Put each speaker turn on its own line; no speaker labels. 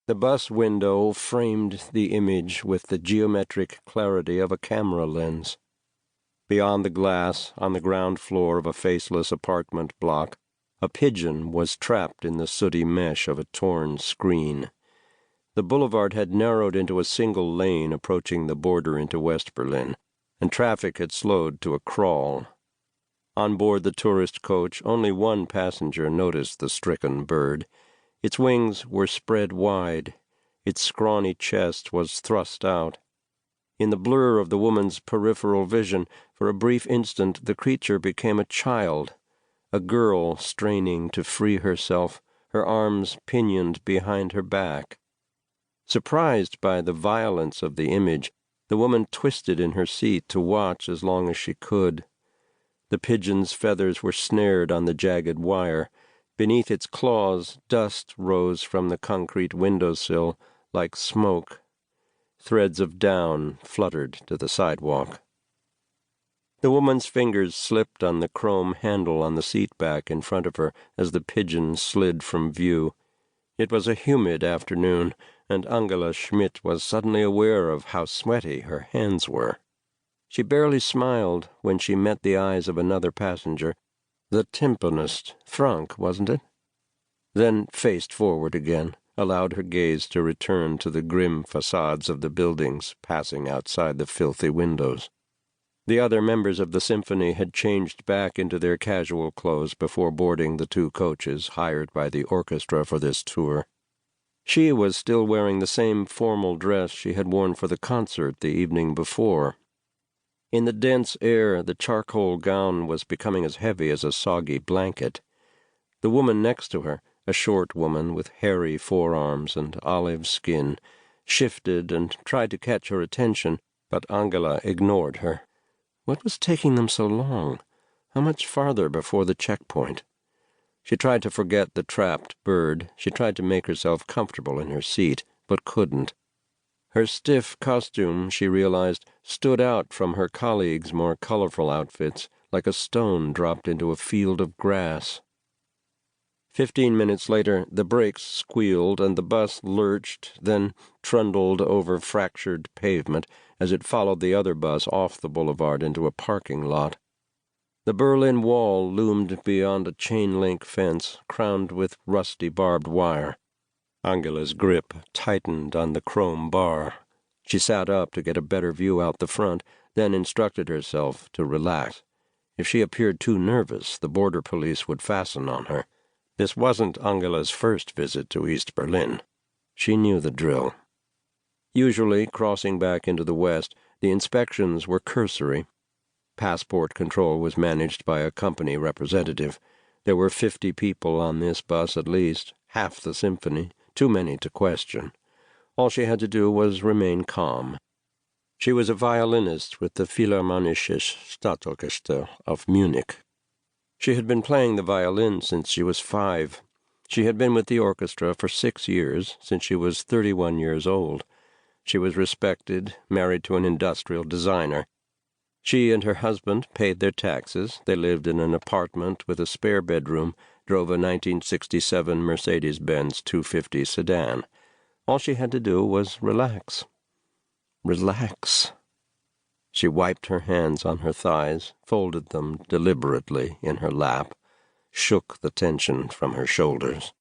The bus window framed the image with the geometric clarity of a camera lens. Beyond the glass, on the ground floor of a faceless apartment block, a pigeon was trapped in the sooty mesh of a torn screen. The boulevard had narrowed into a single lane approaching the border into West Berlin, and traffic had slowed to a crawl. On board the tourist coach, only one passenger noticed the stricken bird. Its wings were spread wide. Its scrawny chest was thrust out. In the blur of the woman's peripheral vision, for a brief instant the creature became a child, a girl straining to free herself, her arms pinioned behind her back. Surprised by the violence of the image, the woman twisted in her seat to watch as long as she could. The pigeon's feathers were snared on the jagged wire. Beneath its claws, dust rose from the concrete windowsill like smoke. Threads of down fluttered to the sidewalk. The woman's fingers slipped on the chrome handle on the seat back in front of her as the pigeon slid from view. It was a humid afternoon, and Angela Schmidt was suddenly aware of how sweaty her hands were. She barely smiled when she met the eyes of another passenger. The timpanist, Frank, wasn't it? Then faced forward again, allowed her gaze to return to the grim facades of the buildings passing outside the filthy windows. The other members of the symphony had changed back into their casual clothes before boarding the two coaches hired by the orchestra for this tour. She was still wearing the same formal dress she had worn for the concert the evening before. In the dense air, the charcoal gown was becoming as heavy as a soggy blanket. The woman next to her, a short woman with hairy forearms and olive skin, shifted and tried to catch her attention, but Angela ignored her. What was taking them so long? How much farther before the checkpoint? She tried to forget the trapped bird. She tried to make herself comfortable in her seat, but couldn't. Her stiff costume, she realized, stood out from her colleagues' more colorful outfits, like a stone dropped into a field of grass. 15 minutes later, the brakes squealed and the bus lurched, then trundled over fractured pavement as it followed the other bus off the boulevard into a parking lot. The Berlin Wall loomed beyond a chain-link fence, crowned with rusty barbed wire. Angela's grip tightened on the chrome bar. She sat up to get a better view out the front, then instructed herself to relax. If she appeared too nervous, the border police would fasten on her. This wasn't Angela's first visit to East Berlin. She knew the drill. Usually, crossing back into the West, the inspections were cursory. Passport control was managed by a company representative. There were 50 people on this bus at least, half the symphony, too many to question. All she had to do was remain calm. She was a violinist with the Philharmonisches Staatsorchester of Munich. She had been playing the violin since she was 5. She had been with the orchestra for 6 years, since she was 31 years old. She was respected, married to an industrial designer. She and her husband paid their taxes. They lived in an apartment with a spare bedroom, drove a 1967 Mercedes-Benz 250 sedan. All she had to do was relax. Relax. She wiped her hands on her thighs, folded them deliberately in her lap, shook the tension from her shoulders.